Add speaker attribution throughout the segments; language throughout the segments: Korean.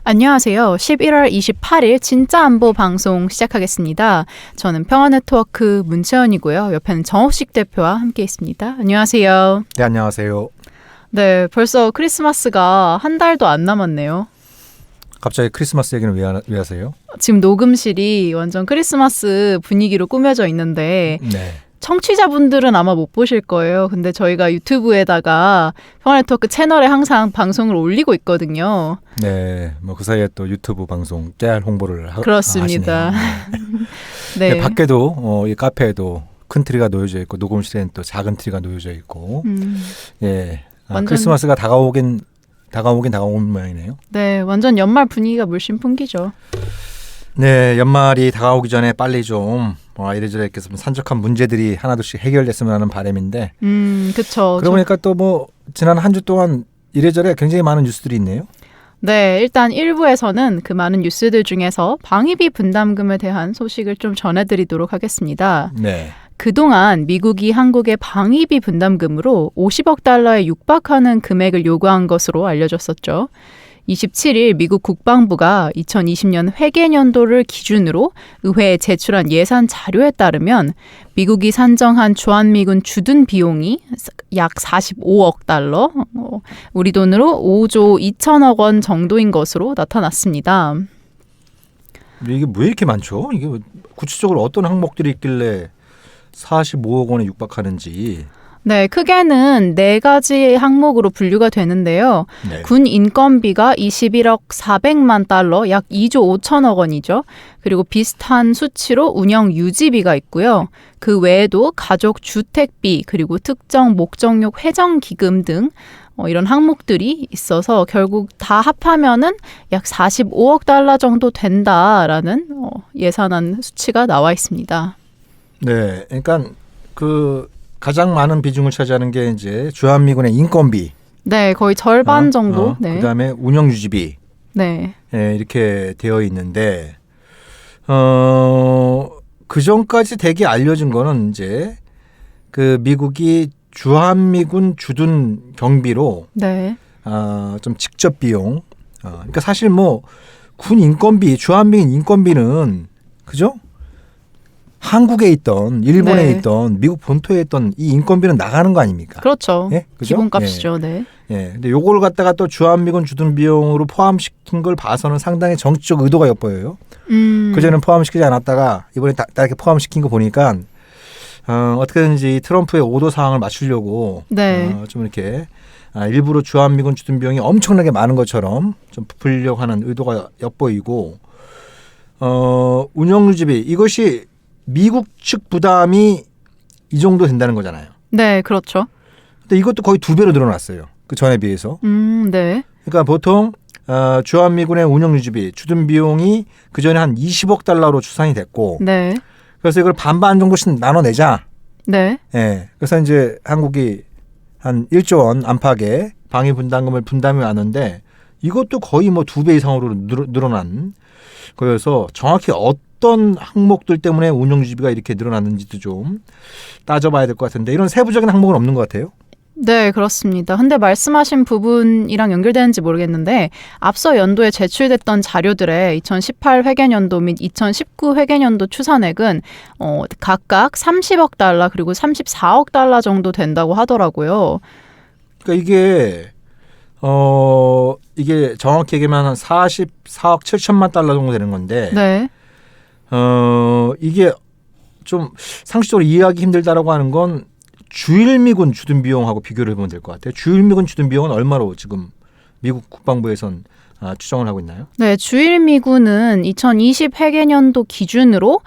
Speaker 1: 안녕하세요. 11월 28일 진짜 안보 방송 시작하겠습니다. 저는 평화네트워크 문채원이고요. 옆에는 정옥식 대표와 함께 있습니다. 안녕하세요.
Speaker 2: 네, 안녕하세요.
Speaker 1: 네, 벌써 크리스마스가 한 달도 안 남았네요.
Speaker 2: 갑자기 크리스마스 얘기는 왜 하세요?
Speaker 1: 지금 녹음실이 완전 크리스마스 분위기로 꾸며져 있는데
Speaker 2: 네.
Speaker 1: 청취자분들은 아마 못 보실 거예요. 근데 저희가 유튜브에다가 평화네트워크 채널에 항상 방송을 올리고 있거든요.
Speaker 2: 네, 뭐 그 사이에 또 유튜브 방송 깨알 홍보를
Speaker 1: 그렇습니다.
Speaker 2: 하시네요.
Speaker 1: 네.
Speaker 2: 네, 밖에도 이 카페에도 큰 트리가 놓여져 있고 녹음실에는 또 작은 트리가 놓여져 있고, 예,
Speaker 1: 완전...
Speaker 2: 크리스마스가 다가오긴 모양이네요.
Speaker 1: 네, 완전 연말 분위기가 물씬 풍기죠.
Speaker 2: 네, 연말이 다가오기 전에 빨리 좀 이래저래 이렇게 좀 산적한 문제들이 하나둘씩 해결됐으면 하는 바람인데.
Speaker 1: 그렇죠.
Speaker 2: 그러고 보니까 또 뭐 지난 한 주 동안 이래저래 굉장히 많은 뉴스들이 있네요.
Speaker 1: 네, 일단 1부에서는 그 많은 뉴스들 중에서 방위비 분담금에 대한 소식을 좀 전해드리도록 하겠습니다.
Speaker 2: 네.
Speaker 1: 그동안 미국이 한국의 방위비 분담금으로 50억 달러에 육박하는 금액을 요구한 것으로 알려졌었죠. 27일 미국 국방부가 2020년 회계년도를 기준으로 의회에 제출한 예산 자료에 따르면 미국이 산정한 주한미군 주둔 비용이 약 45억 달러, 우리 돈으로 5조 2천억 원 정도인 것으로 나타났습니다.
Speaker 2: 이게 왜 이렇게 많죠? 이게 구체적으로 어떤 항목들이 있길래 45억 원에 육박하는지.
Speaker 1: 네, 크게는 4가지 항목으로 분류가 되는데요.
Speaker 2: 네.
Speaker 1: 군 인건비가 21억 400만 달러, 약 2조 5천억 원이죠. 그리고 비슷한 수치로 운영 유지비가 있고요. 그 외에도 가족 주택비, 그리고 특정 목적용 회전기금 등 이런 항목들이 있어서 결국 다 합하면은 약 45억 달러 정도 된다라는 예산안 수치가 나와 있습니다.
Speaker 2: 네, 그러니까 가장 많은 비중을 차지하는 게 이제 주한미군의 인건비.
Speaker 1: 네, 거의 절반 정도. 네.
Speaker 2: 그다음에 운영 유지비.
Speaker 1: 네.
Speaker 2: 네, 이렇게 되어 있는데 그 전까지 대개 알려진 거는 이제 그 미국이 주한미군 주둔 경비로
Speaker 1: 네.
Speaker 2: 좀 직접 비용. 그러니까 사실 뭐 군 인건비, 주한미군 인건비는 그죠? 한국에 있던 일본에
Speaker 1: 네.
Speaker 2: 있던 미국 본토에 있던 이 인건비는 나가는 거 아닙니까?
Speaker 1: 그렇죠.
Speaker 2: 예? 그죠?
Speaker 1: 기본값이죠. 네.
Speaker 2: 예. 근데 요걸 갖다가 또 주한미군 주둔 비용으로 포함시킨 걸 봐서는 상당히 정치적 의도가 엿보여요. 그전에는 포함시키지 않았다가 이번에 딱 이렇게 포함시킨 거 보니까 어떻게든지 트럼프의 오도 사항을 맞추려고
Speaker 1: 네.
Speaker 2: 좀 이렇게 일부러 주한미군 주둔 비용이 엄청나게 많은 것처럼 좀 부풀려고 하는 의도가 엿보이고 운영 유지비 이것이 미국 측 부담이 이 정도 된다는 거잖아요.
Speaker 1: 네, 그렇죠.
Speaker 2: 근데 이것도 거의 2배로 늘어났어요. 그 전에 비해서.
Speaker 1: 네.
Speaker 2: 그러니까 보통 주한미군의 운영 유지비, 주둔 비용이 그 전에 한 20억 달러로 추산이 됐고,
Speaker 1: 네.
Speaker 2: 그래서 이걸 반반 정도씩 나눠내자.
Speaker 1: 네.
Speaker 2: 예. 그래서 이제 한국이 한 1조 원 안팎의 방위 분담금을 분담해 왔는데 이것도 거의 뭐 2배 이상으로 늘어난 거여서 정확히 어떤 항목들 때문에 운영 유지비가 이렇게 늘어났는지도 좀 따져봐야 될 것 같은데 이런 세부적인 항목은 없는 것 같아요.
Speaker 1: 네, 그렇습니다. 근데 말씀하신 부분이랑 연결되는지 모르겠는데 앞서 연도에 제출됐던 자료들의 2018 회계년도 및 2019 회계년도 추산액은 각각 30억 달러 그리고 34억 달러 정도 된다고 하더라고요.
Speaker 2: 그러니까 이게 정확히 얘기하면 한 44억 7천만 달러 정도 되는 건데
Speaker 1: 네.
Speaker 2: 이게 좀 상식적으로 이해하기 힘들다라고 하는 건 주일미군 주둔 비용하고 비교를 해보면 될 것 같아요. 주일미군 주둔 비용은 얼마로 지금 미국 국방부에선 추정을 하고 있나요?
Speaker 1: 네, 주일미군은 2020 회계년도 기준으로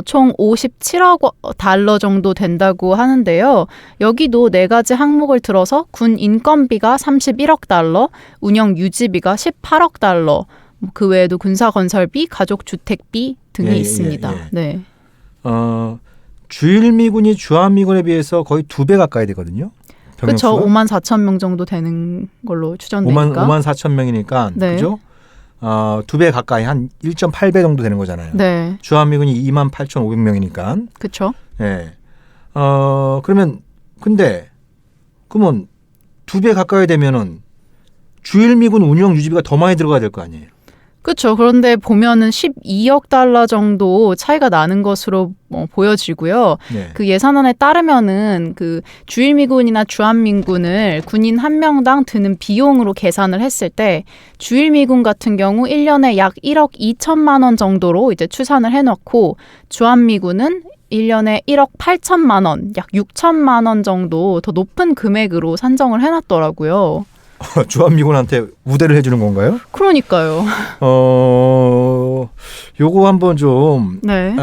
Speaker 1: 총 57억 달러 정도 된다고 하는데요. 여기도 4가지 항목을 들어서 군 인건비가 31억 달러, 운영 유지비가 18억 달러, 그 외에도 군사건설비, 가족주택비 등이 있습니다.
Speaker 2: 네. 주일미군이 주한미군에 비해서 거의 2배 가까이 되거든요.
Speaker 1: 그렇죠. 5만 4천 명 정도 되는 걸로 추정되니까.
Speaker 2: 5만 4천 명이니까
Speaker 1: 네.
Speaker 2: 그죠? 2배 가까이 한 1.8배 정도 되는 거잖아요.
Speaker 1: 네.
Speaker 2: 주한미군이 2만 8,500명이니까.
Speaker 1: 그렇죠.
Speaker 2: 네. 그러면 그러면 2배 가까이 되면은 주일미군 운영 유지비가 더 많이 들어가야 될 거 아니에요.
Speaker 1: 그렇죠. 그런데 보면은 12억 달러 정도 차이가 나는 것으로 보여지고요.
Speaker 2: 네.
Speaker 1: 그 예산안에 따르면은 그 주일미군이나 주한미군을 군인 한 명당 드는 비용으로 계산을 했을 때 주일미군 같은 경우 1년에 약 1억 2천만 원 정도로 이제 추산을 해놓고 주한미군은 1년에 1억 8천만 원, 약 6천만 원 정도 더 높은 금액으로 산정을 해놨더라고요.
Speaker 2: 주한미군한테 우대를 해주는 건가요?
Speaker 1: 그러니까요.
Speaker 2: 요거 한번 좀,
Speaker 1: 네.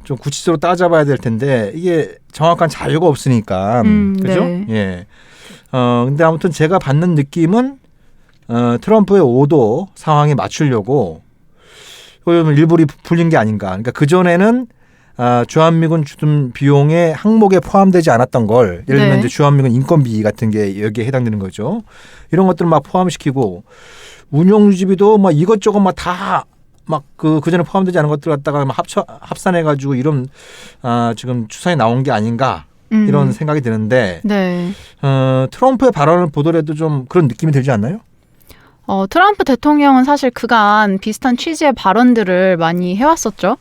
Speaker 2: 좀 구체적으로 따져봐야 될 텐데 이게 정확한 자료가 없으니까 그죠?
Speaker 1: 네.
Speaker 2: 예. 근데 아무튼 제가 받는 느낌은 트럼프의 5도 상황에 맞추려고 일부러 풀린 게 아닌가. 그러니까 그 전에는 주한미군 주둔 비용에 항목에 포함되지 않았던 걸 예를 들면
Speaker 1: 네.
Speaker 2: 이제 주한미군 인건비 같은 게 여기에 해당되는 거죠. 이런 것들을 막 포함시키고 운용 유지비도 막 이것저것 막 다 막 그 전에 포함되지 않은 것들 갖다가 막 합산해 가지고 이런 지금 추산이 나온 게 아닌가 이런 생각이 드는데
Speaker 1: 네.
Speaker 2: 트럼프의 발언을 보더라도 좀 그런 느낌이 들지 않나요?
Speaker 1: 트럼프 대통령은 사실 그간 비슷한 취지의 발언들을 많이 해왔었죠.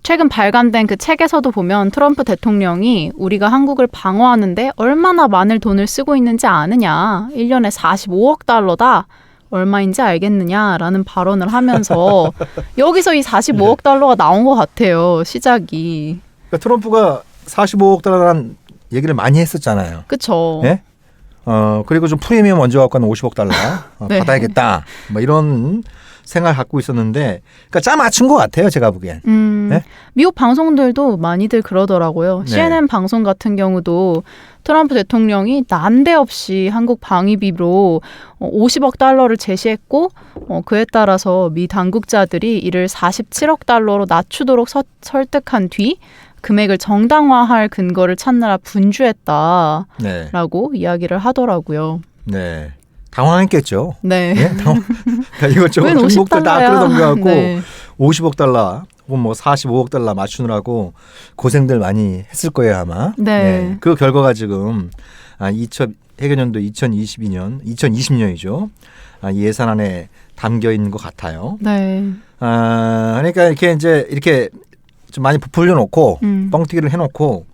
Speaker 1: 최근 발간된 그 책에서도 보면 트럼프 대통령이 우리가 한국을 방어하는데 얼마나 많은 돈을 쓰고 있는지 아느냐. 1년에 45억 달러다. 얼마인지 알겠느냐라는 발언을 하면서 여기서 이 45억 달러가 나온 것 같아요. 시작이.
Speaker 2: 그러니까 트럼프가 45억 달러라는 얘기를 많이 했었잖아요.
Speaker 1: 그렇죠.
Speaker 2: 네? 그리고 좀 프리미엄 먼저 갖고 는 50억 달러
Speaker 1: 네.
Speaker 2: 받아야겠다. 뭐 이런 생각을 갖고 있었는데, 그러니까 짜 맞춘 것 같아요, 제가 보기엔. 네?
Speaker 1: 미국 방송들도 많이들 그러더라고요.
Speaker 2: 네.
Speaker 1: CNN 방송 같은 경우도 트럼프 대통령이 난데없이 한국 방위비로 50억 달러를 제시했고 그에 따라서 미 당국자들이 이를 47억 달러로 낮추도록 설득한 뒤 금액을 정당화할 근거를 찾느라 분주했다라고
Speaker 2: 네.
Speaker 1: 이야기를 하더라고요.
Speaker 2: 네. 당황했겠죠.
Speaker 1: 네.
Speaker 2: 네? 그러니까 이것저것
Speaker 1: 웬 50
Speaker 2: 종목들 다
Speaker 1: 달러야?
Speaker 2: 끌어당겨갖고
Speaker 1: 네.
Speaker 2: 50억 달러 혹은 뭐 45억 달러 맞추느라고 고생들 많이 했을 거예요 아마.
Speaker 1: 네.
Speaker 2: 그 결과가 지금 해계년도 2020년이죠. 예산안에 담겨 있는 것 같아요.
Speaker 1: 네.
Speaker 2: 그러니까 이렇게 좀 많이 부풀려 놓고 뻥튀기를 해놓고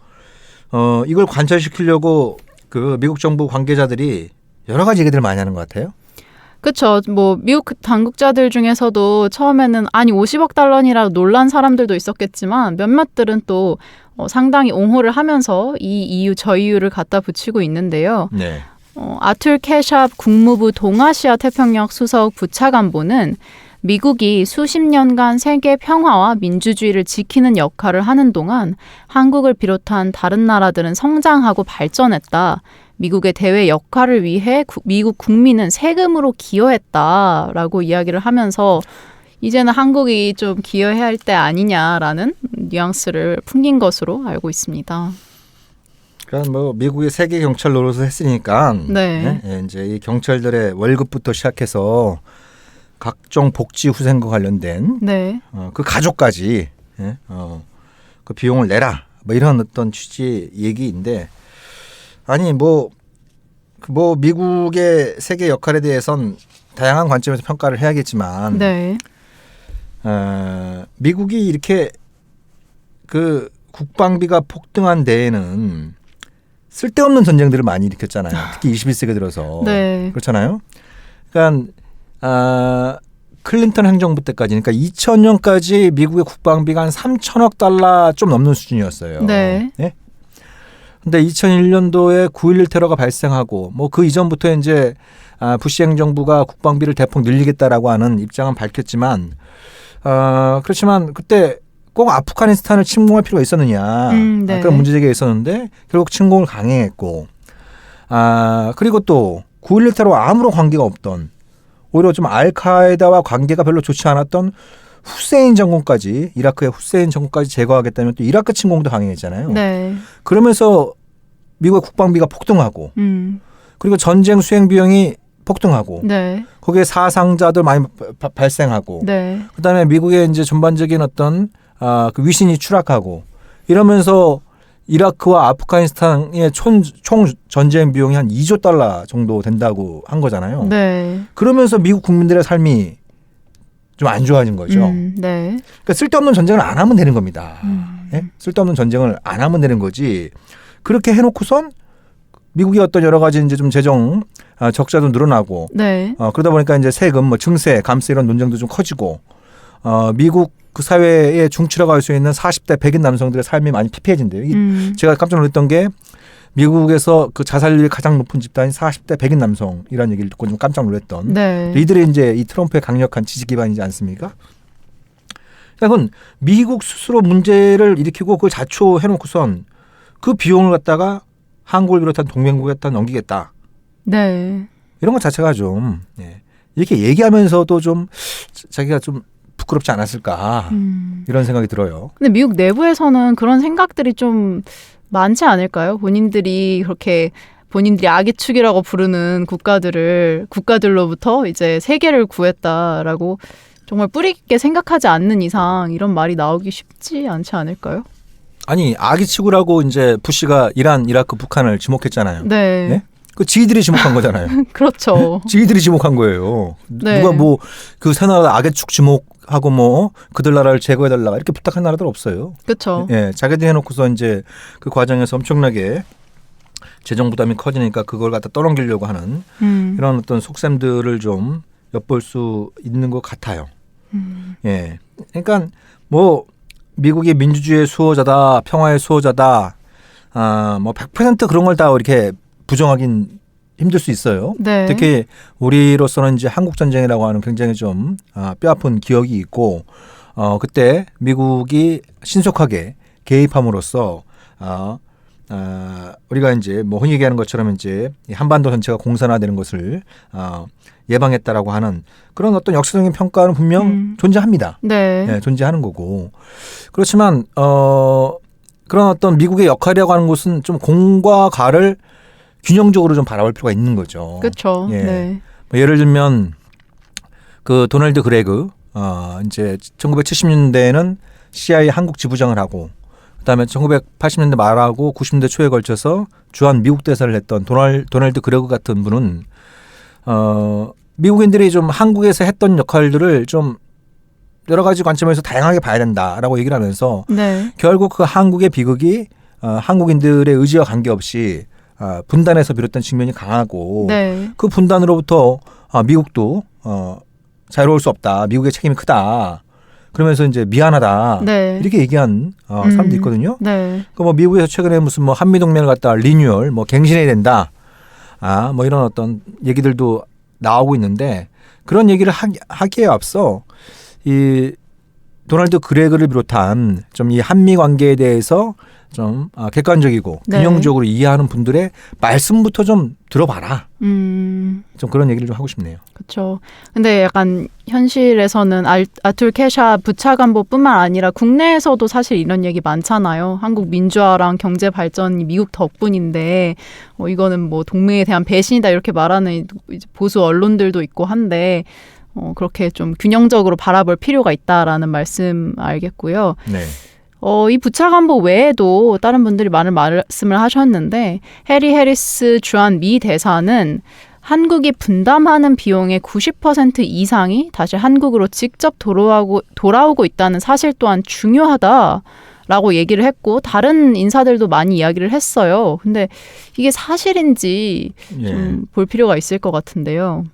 Speaker 2: 이걸 관철시키려고 그 미국 정부 관계자들이 여러 가지 얘기들을 많이 하는 것 같아요.
Speaker 1: 그렇죠. 미국 당국자들 중에서도 처음에는 아니 50억 달러니라 놀란 사람들도 있었겠지만 몇몇들은 또 상당히 옹호를 하면서 이 이유 저 이유를 갖다 붙이고 있는데요.
Speaker 2: 네.
Speaker 1: 아툴 캐샵 국무부 동아시아 태평양 수석 부차관보는 미국이 수십 년간 세계 평화와 민주주의를 지키는 역할을 하는 동안 한국을 비롯한 다른 나라들은 성장하고 발전했다. 미국의 대외 역할을 위해 미국 국민은 세금으로 기여했다라고 이야기를 하면서 이제는 한국이 좀 기여해야 할 때 아니냐라는 뉘앙스를 풍긴 것으로 알고 있습니다.
Speaker 2: 그러니까 뭐 미국이 세계 경찰 노릇을 했으니까
Speaker 1: 네.
Speaker 2: 이제 이 경찰들의 월급부터 시작해서 각종 복지 후생과 관련된
Speaker 1: 네.
Speaker 2: 그 가족까지 그 비용을 내라 뭐 이런 어떤 취지 얘기인데 아니 뭐 미국의 세계 역할에 대해선 다양한 관점에서 평가를 해야겠지만
Speaker 1: 네.
Speaker 2: 미국이 이렇게 그 국방비가 폭등한 데에는 쓸데없는 전쟁들을 많이 일으켰잖아요. 특히 21세기 들어서
Speaker 1: 네.
Speaker 2: 그렇잖아요. 그러니까 클린턴 행정부 때까지 그러니까 2000년까지 미국의 국방비가 한 3천억 달러 좀 넘는 수준이었어요.
Speaker 1: 네.
Speaker 2: 네? 근데 2001년도에 9.11 테러가 발생하고 뭐 그 이전부터 이제 부시 행정부가 국방비를 대폭 늘리겠다라고 하는 입장은 밝혔지만 그렇지만 그때 꼭 아프가니스탄을 침공할 필요가 있었느냐
Speaker 1: 네.
Speaker 2: 그런 문제 제기가 있었는데 결국 침공을 강행했고 그리고 또 9.11 테러와 아무런 관계가 없던 오히려 좀 알카에다와 관계가 별로 좋지 않았던 후세인 정권까지 이라크의 후세인 정권까지 제거하겠다면 또 이라크 침공도 강행했잖아요.
Speaker 1: 네.
Speaker 2: 그러면서 미국의 국방비가 폭등하고 그리고 전쟁 수행 비용이 폭등하고
Speaker 1: 네.
Speaker 2: 거기에 사상자들 많이 발생하고
Speaker 1: 네.
Speaker 2: 그다음에 미국의 이제 전반적인 어떤 그 위신이 추락하고 이러면서 이라크와 아프가니스탄의 총 전쟁 비용이 한 2조 달러 정도 된다고 한 거잖아요.
Speaker 1: 네.
Speaker 2: 그러면서 미국 국민들의 삶이 좀 안 좋아진 거죠.
Speaker 1: 네.
Speaker 2: 그러니까 쓸데없는 전쟁을 안 하면 되는 겁니다. 예? 쓸데없는 전쟁을 안 하면 되는 거지. 그렇게 해놓고선 미국이 어떤 여러 가지 이제 좀 재정 적자도 늘어나고
Speaker 1: 네.
Speaker 2: 그러다 보니까 이제 세금, 뭐 증세, 감세 이런 논쟁도 좀 커지고 미국 그 사회에 중추라고 할 수 있는 40대 백인 남성들의 삶이 많이 피폐해진대요. 제가 깜짝 놀랐던 게 미국에서 그 자살률이 가장 높은 집단이 40대 백인 남성이라는 얘기를 듣고 좀 깜짝 놀랐던.
Speaker 1: 네.
Speaker 2: 이들이 이제 이 트럼프의 강력한 지지 기반이지 않습니까? 그건 미국 스스로 문제를 일으키고 그걸 자초해놓고선 그 비용을 갖다가 한국을 비롯한 동맹국에다 넘기겠다.
Speaker 1: 네.
Speaker 2: 이런 것 자체가 좀 이렇게 얘기하면서도 좀 자기가 좀 부끄럽지 않았을까 이런 생각이 들어요.
Speaker 1: 근데 미국 내부에서는 그런 생각들이 좀 많지 않을까요? 본인들이 악의 축이라고 부르는 국가들로부터 이제 세계를 구했다라고 정말 뿌리 깊게 생각하지 않는 이상 이런 말이 나오기 쉽지 않지 않을까요?
Speaker 2: 아니 악의 축이라고 이제 부시가 이란, 이라크, 북한을 지목했잖아요.
Speaker 1: 네.
Speaker 2: 네? 그 지들이 지목한 거잖아요.
Speaker 1: 그렇죠.
Speaker 2: 지들이 지목한 거예요.
Speaker 1: 네.
Speaker 2: 누가 뭐 그 세 나라 악의 축 지목하고 뭐 그들 나라를 제거해달라 이렇게 부탁한 나라들 없어요.
Speaker 1: 그렇죠.
Speaker 2: 예, 자기들이 해놓고서 이제 그 과정에서 엄청나게 재정 부담이 커지니까 그걸 갖다 떠넘기려고 하는 이런 어떤 속셈들을 좀 엿볼 수 있는 것 같아요. 예, 그러니까 뭐 미국이 민주주의의 수호자다, 평화의 수호자다, 뭐 100% 그런 걸 다 이렇게 부정하긴 힘들 수 있어요.
Speaker 1: 네.
Speaker 2: 특히 우리로서는 이제 한국 전쟁이라고 하는 굉장히 좀 뼈아픈 기억이 있고, 그때 미국이 신속하게 개입함으로써 우리가 이제 뭐 흔히 얘기하는 것처럼 이제 한반도 전체가 공산화되는 것을 예방했다라고 하는 그런 어떤 역사적인 평가는 분명 존재합니다.
Speaker 1: 네.
Speaker 2: 네, 존재하는 거고. 그렇지만 그런 어떤 미국의 역할이라고 하는 것은 좀 공과 가를 균형적으로 좀 바라볼 필요가 있는 거죠.
Speaker 1: 그렇죠.
Speaker 2: 예.
Speaker 1: 네.
Speaker 2: 뭐 예를 들면 그 도널드 그레그 이제 1970년대에는 CIA 한국 지부장을 하고 그다음에 1980년대 말하고 90년대 초에 걸쳐서 주한 미국 대사를 했던 도널드 그레그 같은 분은 미국인들이 좀 한국에서 했던 역할들을 좀 여러 가지 관점에서 다양하게 봐야 된다라고 얘기를 하면서
Speaker 1: 네.
Speaker 2: 결국 그 한국의 비극이 한국인들의 의지와 관계없이 분단에서 비롯된 측면이 강하고
Speaker 1: 네.
Speaker 2: 그 분단으로부터 미국도 자유로울 수 없다. 미국의 책임이 크다. 그러면서 이제 미안하다.
Speaker 1: 네.
Speaker 2: 이렇게 얘기한 사람도 있거든요.
Speaker 1: 네.
Speaker 2: 그 뭐 미국에서 최근에 무슨 뭐 한미 동맹을 갖다 리뉴얼, 뭐 갱신해야 된다. 뭐 이런 어떤 얘기들도 나오고 있는데 그런 얘기를 하기에 앞서 이 도널드 그레그를 비롯한 좀 이 한미 관계에 대해서 좀 객관적이고
Speaker 1: 네.
Speaker 2: 균형적으로 이해하는 분들의 말씀부터 좀 들어봐라.
Speaker 1: 음.
Speaker 2: 좀 그런 얘기를 좀 하고 싶네요.
Speaker 1: 그렇죠. 근데 약간 현실에서는 아툴 케샤 부차관보뿐만 아니라 국내에서도 사실 이런 얘기 많잖아요. 한국 민주화랑 경제 발전이 미국 덕분인데 이거는 뭐 동맹에 대한 배신이다 이렇게 말하는 보수 언론들도 있고 한데 그렇게 좀 균형적으로 바라볼 필요가 있다라는 말씀 알겠고요.
Speaker 2: 네.
Speaker 1: 이 부차관보 외에도 다른 분들이 많은 말씀을 하셨는데 해리 해리스 주한 미 대사는 한국이 분담하는 비용의 90% 이상이 다시 한국으로 직접 돌아오고 있다는 사실 또한 중요하다라고 얘기를 했고 다른 인사들도 많이 이야기를 했어요. 근데 이게 사실인지 좀 볼 필요가 있을 것 같은데요.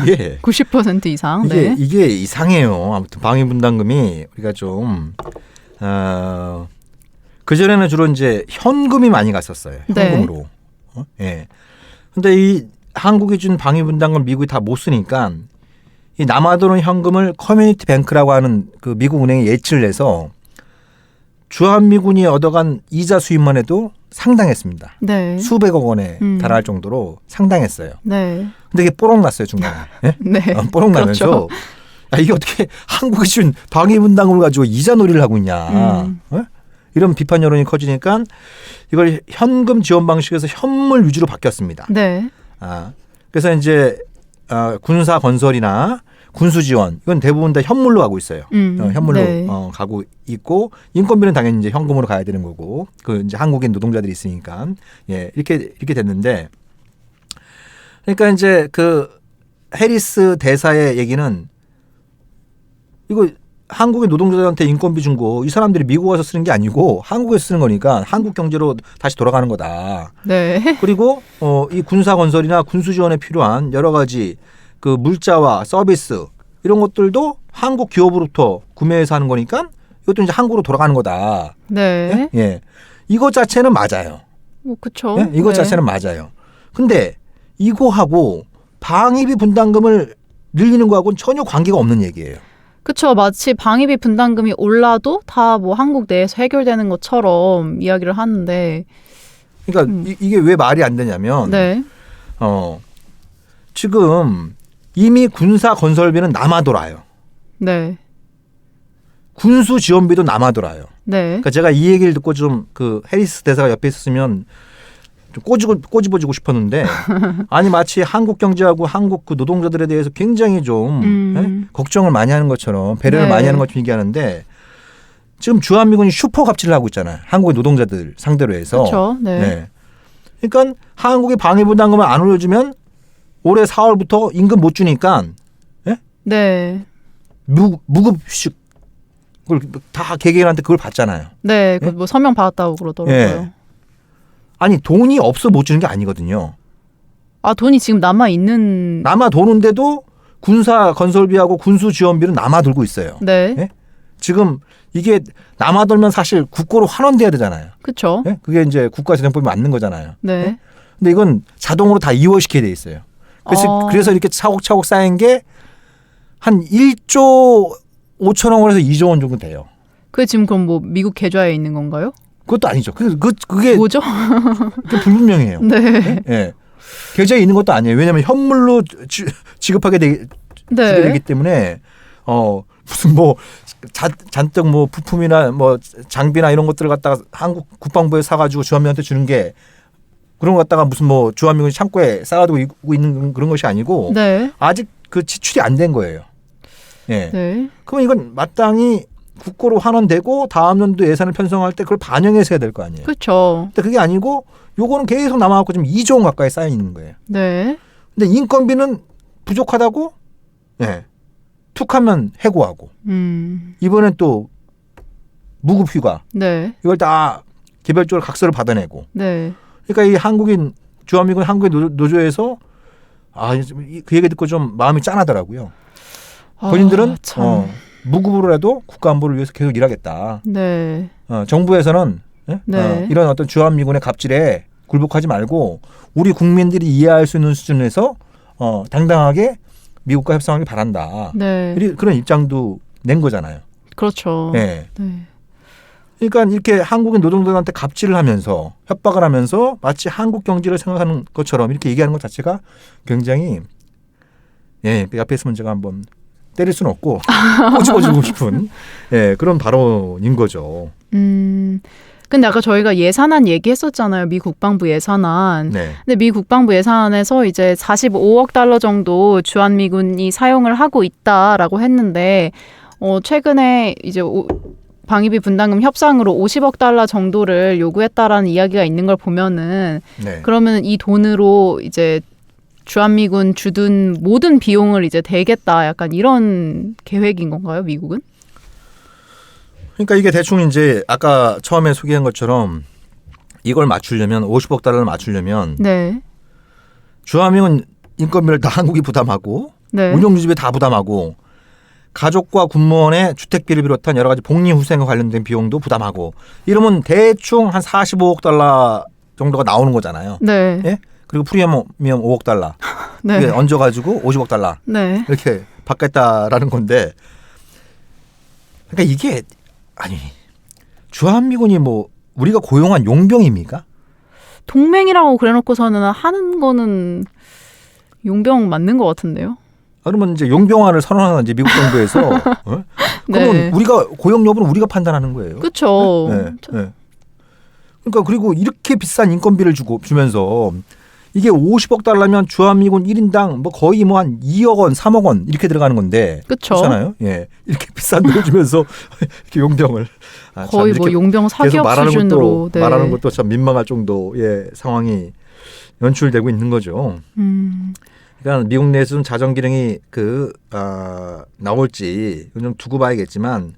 Speaker 2: 이게
Speaker 1: 90% 이상. 네.
Speaker 2: 이게 이상해요. 아무튼 방위분담금이 우리가 좀 그전에는 주로 이제 현금이 많이 갔었어요. 현금으로. 예. 근데 이 한국이 준 방위분담금 미국이 다 못 쓰니까 이 남아도는 현금을 커뮤니티 뱅크라고 하는 그 미국 은행에 예치를 해서 주한미군이 얻어간 이자 수입만 해도 상당했습니다.
Speaker 1: 네.
Speaker 2: 수백억 원에 달할 정도로 상당했어요.
Speaker 1: 네.
Speaker 2: 근데 이게 뽀록 났어요, 중간에. 예?
Speaker 1: 네.
Speaker 2: 뽀록 나면서
Speaker 1: 그렇죠.
Speaker 2: 이게 어떻게 한국이 준 방위분담금을 가지고 이자 놀이를 하고 있냐. 이런 비판 여론이 커지니까 이걸 현금 지원 방식에서 현물 위주로 바뀌었습니다.
Speaker 1: 네.
Speaker 2: 그래서 이제 군사 건설이나 군수 지원 이건 대부분 다 현물로 가고 있어요. 현물로
Speaker 1: 네.
Speaker 2: 가고 있고 인건비는 당연히 이제 현금으로 가야 되는 거고 그 이제 한국인 노동자들이 있으니까 이렇게 됐는데 그러니까 이제 그 해리스 대사의 얘기는 이거 한국의 노동자들한테 인건비 준 거 이 사람들이 미국 와서 쓰는 게 아니고 한국에서 쓰는 거니까 한국 경제로 다시 돌아가는 거다.
Speaker 1: 네.
Speaker 2: 그리고 이 군사 건설이나 군수 지원에 필요한 여러 가지 그 물자와 서비스 이런 것들도 한국 기업으로부터 구매해서 하는 거니까 이것도 이제 한국으로 돌아가는 거다.
Speaker 1: 네.
Speaker 2: 예. 예. 이거 자체는 맞아요.
Speaker 1: 뭐 그쵸.
Speaker 2: 예? 이거
Speaker 1: 네.
Speaker 2: 자체는 맞아요. 근데 이거하고 방위비 분담금을 늘리는 거하고는 전혀 관계가 없는 얘기예요.
Speaker 1: 그쵸. 마치 방위비 분담금이 올라도 다 뭐 한국 내에서 해결되는 것처럼 이야기를 하는데.
Speaker 2: 그러니까 이게 왜 말이 안 되냐면
Speaker 1: 네.
Speaker 2: 지금 이미 군사 건설비는 남아 돌아요.
Speaker 1: 네.
Speaker 2: 군수 지원비도 남아 돌아요.
Speaker 1: 네.
Speaker 2: 그러니까 제가 이 얘기를 듣고 좀 그 해리스 대사가 옆에 있었으면 좀 꼬집어주고 싶었는데 아니 마치 한국 경제하고 한국 그 노동자들에 대해서 굉장히 좀 예? 걱정을 많이 하는 것처럼 배려를
Speaker 1: 네.
Speaker 2: 많이 하는 것처럼 얘기하는데 지금 주한미군이 슈퍼 갑질을 하고 있잖아요. 한국의 노동자들 상대로 해서.
Speaker 1: 그렇죠. 네.
Speaker 2: 네. 그러니까 한국이 방위분담금을 안 올려주면 올해 4월부터 임금 못 주니까
Speaker 1: 네.
Speaker 2: 무급휴직 그걸 다 개개인한테 그걸 받잖아요.
Speaker 1: 네.
Speaker 2: 예?
Speaker 1: 뭐 서명 받았다고 그러더라고요.
Speaker 2: 예. 아니 돈이 없어 못 주는 게 아니거든요.
Speaker 1: 아, 돈이 지금 남아 있는.
Speaker 2: 남아 도는데도 군사 건설비하고 군수 지원비는 남아 돌고 있어요.
Speaker 1: 네.
Speaker 2: 예? 지금 이게 남아 돌면 사실 국고로 환원돼야 되잖아요.
Speaker 1: 그렇죠.
Speaker 2: 예? 그게 이제 국가재정법이 맞는 거잖아요.
Speaker 1: 네.
Speaker 2: 근데 이건 자동으로 다 이월시켜야 돼 있어요. 그래서 이렇게 차곡차곡 쌓인 게 한 1조 5천억 원에서 2조 원 정도 돼요.
Speaker 1: 그게 지금 그럼 뭐 미국 계좌에 있는 건가요?
Speaker 2: 그것도 아니죠. 그게
Speaker 1: 뭐죠?
Speaker 2: 불분명해요.
Speaker 1: 네.
Speaker 2: 예. 계좌에 있는 것도 아니에요. 왜냐하면 현물로 지급하게 주게
Speaker 1: 네.
Speaker 2: 되기 때문에 무슨 뭐 잔뜩 뭐 부품이나 뭐 장비나 이런 것들을 갖다가 한국 국방부에 사가지고 주한미군한테 주는 게 그런 거 갖다가 무슨 뭐 주한미군이 창고에 쌓아두고 있는 그런 것이 아니고
Speaker 1: 네.
Speaker 2: 아직 그 지출이 안 된 거예요. 예.
Speaker 1: 네.
Speaker 2: 그러면 이건 마땅히 국고로 환원되고 다음 연도 예산을 편성할 때 그걸 반영해서 해야 될 거 아니에요.
Speaker 1: 그렇죠.
Speaker 2: 근데 그게 아니고 요거는 계속 남아갖고 지금 2조 원 가까이 쌓여 있는 거예요.
Speaker 1: 네.
Speaker 2: 근데 인건비는 부족하다고 예. 툭하면 해고하고 이번엔 또 무급휴가
Speaker 1: 네.
Speaker 2: 이걸 다 개별적으로 각서를 받아내고
Speaker 1: 네.
Speaker 2: 그러니까 이 한국인 주한미군 한국의 노조에서 그 얘기 듣고 좀 마음이 짠하더라고요. 본인들은
Speaker 1: 참.
Speaker 2: 무급으로라도 국가 안보를 위해서 계속 일하겠다.
Speaker 1: 네.
Speaker 2: 정부에서는 예?
Speaker 1: 네.
Speaker 2: 이런 어떤 주한미군의 갑질에 굴복하지 말고 우리 국민들이 이해할 수 있는 수준에서 당당하게 미국과 협상하길 바란다.
Speaker 1: 네.
Speaker 2: 그런 입장도 낸 거잖아요.
Speaker 1: 그렇죠.
Speaker 2: 네.
Speaker 1: 네.
Speaker 2: 그러니까 이렇게 한국인 노동자들한테 갑질을 하면서 협박을 하면서 마치 한국 경제를 생각하는 것처럼 이렇게 얘기하는 것 자체가 굉장히 그 옆에 있으면 제가 한번 때릴 수는 없고 꼬집어주고 싶은 그런 발언인 거죠.
Speaker 1: 근데 아까 저희가 예산안 얘기했었잖아요. 미 국방부 예산안.
Speaker 2: 네.
Speaker 1: 근데 미 국방부 예산안에서 이제 45억 달러 정도 주한미군이 사용을 하고 있다라고 했는데 최근에 이제 방위비 분담금 협상으로 50억 달러 정도를 요구했다라는 이야기가 있는 걸 보면은
Speaker 2: 네.
Speaker 1: 그러면 이 돈으로 이제 주한미군 주둔 모든 비용을 이제 대겠다 약간 이런 계획인 건가요, 미국은?
Speaker 2: 그러니까 이게 대충 이제 아까 처음에 소개한 것처럼 이걸 맞추려면 50억 달러를 맞추려면
Speaker 1: 네.
Speaker 2: 주한미군 인건비를 다 한국이 부담하고
Speaker 1: 네.
Speaker 2: 운용유지비 다 부담하고 가족과 군무원의 주택비를 비롯한 여러 가지 복리후생과 관련된 비용도 부담하고 이러면 대충 한 45억 달러 정도가 나오는 거잖아요.
Speaker 1: 네.
Speaker 2: 예? 그리고 프리미엄 5억 달러
Speaker 1: 네.
Speaker 2: 이게 얹어가지고 50억 달러
Speaker 1: 네.
Speaker 2: 이렇게 받겠다라는 건데 그러니까 이게 아니 주한미군이 뭐 우리가 고용한 용병입니까?
Speaker 1: 동맹이라고 그래놓고서는 하는 거는 용병 맞는 것 같은데요.
Speaker 2: 그러면 이제 용병화를 선언하는 이제 미국 정부에서 그러면
Speaker 1: 네.
Speaker 2: 우리가 고용 여부는 우리가 판단하는 거예요.
Speaker 1: 그렇죠.
Speaker 2: 네, 네. 그러니까 그리고 이렇게 비싼 인건비를 주면서 이게 50억 달러면 주한미군 1인당 뭐 거의 뭐 한 2억 원, 3억 원 이렇게 들어가는 건데
Speaker 1: 그쵸.
Speaker 2: 그렇잖아요. 예, 이렇게 비싼 돈을 주면서 이렇게 용병을
Speaker 1: 거의 뭐 용병 사기업 수준으로
Speaker 2: 말하는 것도 참 민망할 정도의 상황이 연출되고 있는 거죠. 그러니까 미국 내에서 좀 자정 기능이 나올지 좀 두고 봐야겠지만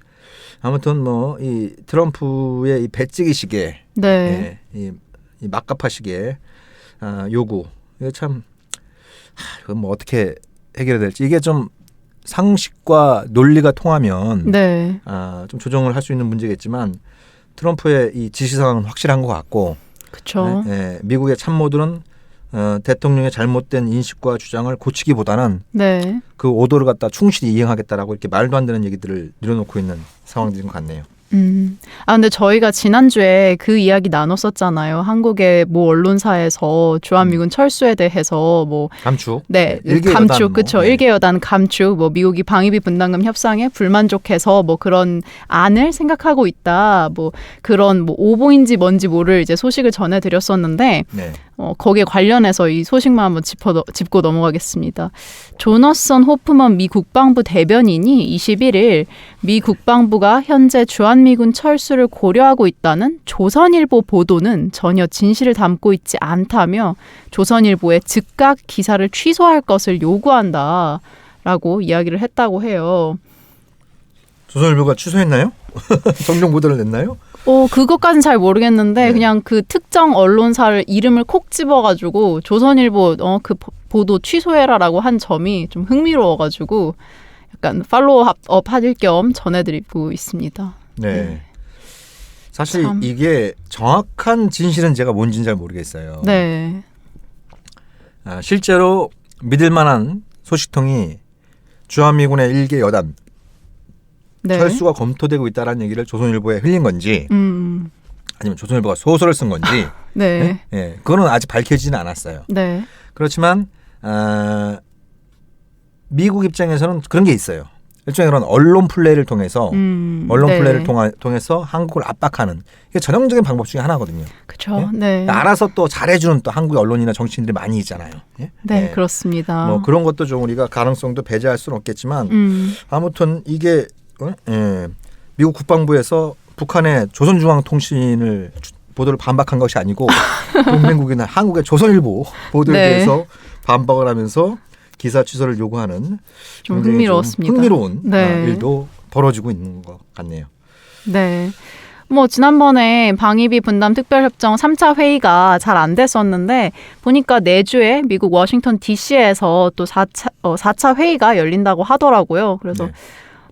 Speaker 2: 아무튼 뭐 이 트럼프의 이 배찌기 시계,
Speaker 1: 네.
Speaker 2: 이 막가파 시계 요구 이게 참 이건 뭐 어떻게 해결해야 될지 이게 좀 상식과 논리가 통하면
Speaker 1: 네.
Speaker 2: 좀 조정을 할 수 있는 문제겠지만 트럼프의 이 지시사항은 확실한 것 같고
Speaker 1: 그렇죠.
Speaker 2: 미국의 참모들은 대통령의 잘못된 인식과 주장을 고치기보다는
Speaker 1: 네.
Speaker 2: 그 오더를 갖다 충실히 이행하겠다라고 이렇게 말도 안 되는 얘기들을 늘어놓고 있는 상황들인 것 같네요.
Speaker 1: 근데 저희가 지난주에 그 이야기 나눴었잖아요. 한국의 모 언론사에서 주한미군 철수에 대해서 뭐
Speaker 2: 감축.
Speaker 1: 네,
Speaker 2: 일개
Speaker 1: 감축,
Speaker 2: 여단
Speaker 1: 그렇죠.
Speaker 2: 뭐.
Speaker 1: 일개 여단 감축, 뭐 미국이 방위비 분담금 협상에 불만족해서 뭐 그런 안을 생각하고 있다. 뭐 그런 뭐 오보인지 뭔지 모를 이제 소식을 전해드렸었는데
Speaker 2: 네.
Speaker 1: 거기에 관련해서 이 소식만 한번 짚고 넘어가겠습니다. 조너선 호프먼 미 국방부 대변인이 21일 미 국방부가 현재 주한미군 철수를 고려하고 있다는 조선일보 보도는 전혀 진실을 담고 있지 않다며 조선일보에 즉각 기사를 취소할 것을 요구한다라고 이야기를 했다고 해요.
Speaker 2: 조선일보가 취소했나요? 정정 보도를 냈나요?
Speaker 1: 그것까진 잘 모르겠는데
Speaker 2: 네.
Speaker 1: 그냥 그 특정 언론사를 이름을 콕 집어가지고 조선일보 그 보도 취소해라라고 한 점이 좀 흥미로워가지고 약간 팔로우업 하실 겸 전해드리고 있습니다.
Speaker 2: 네. 사실
Speaker 1: 참.
Speaker 2: 이게 정확한 진실은 제가 뭔지는 잘 모르겠어요.
Speaker 1: 네.
Speaker 2: 실제로 믿을 만한 소식통이 주한미군의 일개 여단
Speaker 1: 네.
Speaker 2: 철수가 검토되고 있다는 얘기를 조선일보에 흘린 건지 아니면 조선일보가 소설을 쓴 건지
Speaker 1: 네.
Speaker 2: 예, 그거는 아직 밝혀지지는 않았어요.
Speaker 1: 네.
Speaker 2: 그렇지만 미국 입장에서는 그런 게 있어요. 일종의 그런 언론 플레이를 통해서 플레이를 통해서 한국을 압박하는 이게 전형적인 방법 중에 하나거든요.
Speaker 1: 그렇죠. 네.
Speaker 2: 알아서 또 잘해주는 또 한국의 언론이나 정치인들이 많이 있잖아요. 예?
Speaker 1: 네,
Speaker 2: 예.
Speaker 1: 그렇습니다.
Speaker 2: 뭐 그런 것도 좀 우리가 가능성도 배제할 수는 없겠지만 아무튼 이게 미국 국방부에서 북한의 조선중앙통신을 보도를 반박한 것이 아니고 동맹국이나 한국의 조선일보 보도에
Speaker 1: 네.
Speaker 2: 대해서 반박을 하면서 기사 취소를 요구하는
Speaker 1: 좀
Speaker 2: 굉장히
Speaker 1: 흥미로웠습니다.
Speaker 2: 흥미로운
Speaker 1: 네.
Speaker 2: 일도 벌어지고 있는 것 같네요.
Speaker 1: 네. 뭐 지난번에 방위비 분담 특별협정 3차 회의가 잘 안 됐었는데 보니까 내주에 미국 워싱턴 DC에서 또 4차 회의가 열린다고 하더라고요. 그래서
Speaker 2: 네.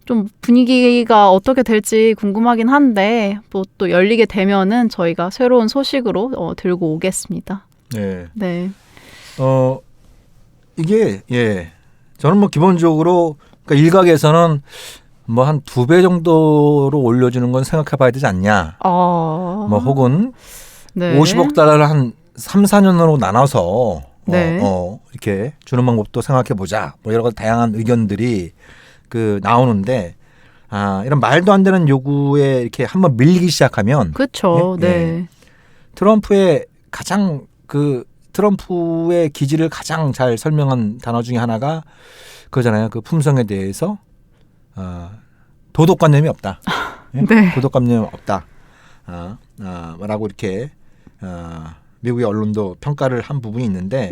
Speaker 1: 좀 분위기가 어떻게 될지 궁금하긴 한데 뭐 또 열리게 되면은 저희가 새로운 소식으로 들고 오겠습니다.
Speaker 2: 네.
Speaker 1: 네.
Speaker 2: 이게 저는 뭐 기본적으로 그러니까 일각에서는 뭐 한 2배 정도로 올려주는 건 생각해봐야 되지 않냐. 뭐 혹은
Speaker 1: 네.
Speaker 2: 50억 달러를 한 3, 4년으로 나눠서
Speaker 1: 네.
Speaker 2: 이렇게 주는 방법도 생각해보자. 뭐 여러 가지 다양한 의견들이 나오는데 이런 말도 안 되는 요구에 이렇게 한번 밀리기 시작하면
Speaker 1: 그렇죠. 네.
Speaker 2: 트럼프의 트럼프의 기질을 가장 잘 설명한 단어 중에 하나가 그거잖아요. 그 품성에 대해서 도덕관념이 없다.
Speaker 1: 네.
Speaker 2: 도덕관념이 없다. 라고 이렇게 미국의 언론도 평가를 한 부분이 있는데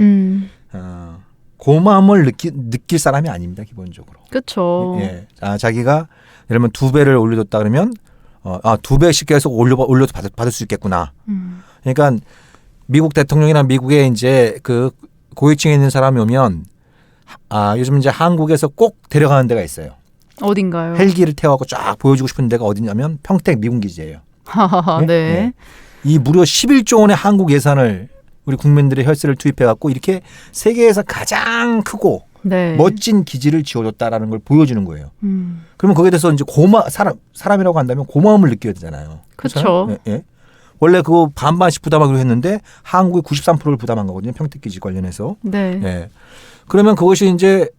Speaker 2: 고마움을 느낄 사람이 아닙니다. 기본적으로.
Speaker 1: 그렇죠.
Speaker 2: 예. 자기가 예를 들면 2배를 올려줬다 그러면 2배씩 계속 올려도 받을 수 있겠구나. 그러니까 미국 대통령이나 미국의 이제 그 고위층에 있는 사람이 오면 요즘 이제 한국에서 꼭 데려가는 데가 있어요.
Speaker 1: 어딘가요?
Speaker 2: 헬기를 태워갖고 쫙 보여주고 싶은 데가 어디냐면 평택 미군 기지예요.
Speaker 1: 네.
Speaker 2: 네. 이 무려 11조 원의 한국 예산을 우리 국민들의 혈세를 투입해갖고 이렇게 세계에서 가장 크고
Speaker 1: 네.
Speaker 2: 멋진 기지를 지어줬다라는 걸 보여주는 거예요.
Speaker 1: 음.
Speaker 2: 그러면 거기에 대해서 이제 사람이라고 한다면 고마움을 느껴야 되잖아요.
Speaker 1: 그렇죠.
Speaker 2: 예, 예. 원래 그거 반반씩 부담하기로 했는데 한국이 93%를 부담한 거거든요. 평택 기지 관련해서.
Speaker 1: 네.
Speaker 2: 예. 그러면 그것이 이제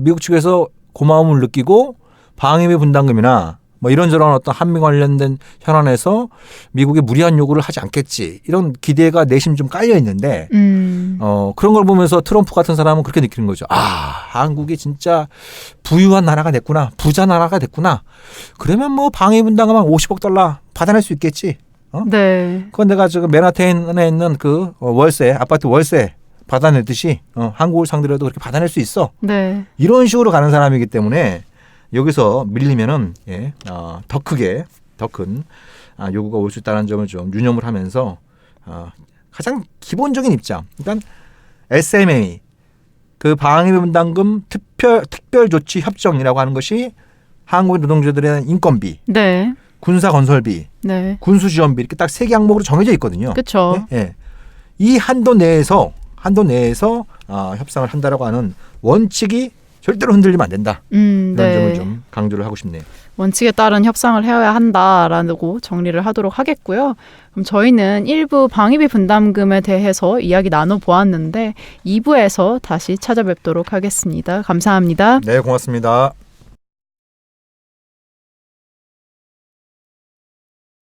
Speaker 2: 미국 측에서 고마움을 느끼고 방위비 분담금이나 뭐 이런저런 어떤 한미 관련된 현안에서 미국이 무리한 요구를 하지 않겠지. 이런 기대가 내심 좀 깔려 있는데 그런 걸 보면서 트럼프 같은 사람은 그렇게 느끼는 거죠. 한국이 진짜 부유한 나라가 됐구나. 부자 나라가 됐구나. 그러면 뭐 방위 분담금 한 50억 달러 받아낼 수 있겠지.
Speaker 1: 네.
Speaker 2: 그건 내가 지금 맨하탄에 있는 그 월세, 아파트 월세 받아내듯이 한국을 상대로도 그렇게 받아낼 수 있어.
Speaker 1: 네.
Speaker 2: 이런 식으로 가는 사람이기 때문에 여기서 밀리면은 더 큰 요구가 올 수 있다는 점을 좀 유념을 하면서 가장 기본적인 입장. 일단 SMA 그 방위비 분담금 특별 조치 협정이라고 하는 것이 한국의 노동자들에 대한 인건비,
Speaker 1: 네.
Speaker 2: 군사 건설비,
Speaker 1: 네.
Speaker 2: 군수 지원비 이렇게 딱 3개 항목으로 정해져 있거든요.
Speaker 1: 그렇죠.
Speaker 2: 예. 이 한도 내에서 협상을 한다라고 하는 원칙이 절대로 흔들리면 안 된다. 이런
Speaker 1: 네.
Speaker 2: 점을 좀 강조를 하고 싶네요.
Speaker 1: 원칙에 따른 협상을 해야 한다라고 정리를 하도록 하겠고요. 그럼 저희는 1부 방위비 분담금에 대해서 이야기 나눠보았는데 2부에서 다시 찾아뵙도록 하겠습니다. 감사합니다.
Speaker 2: 네, 고맙습니다.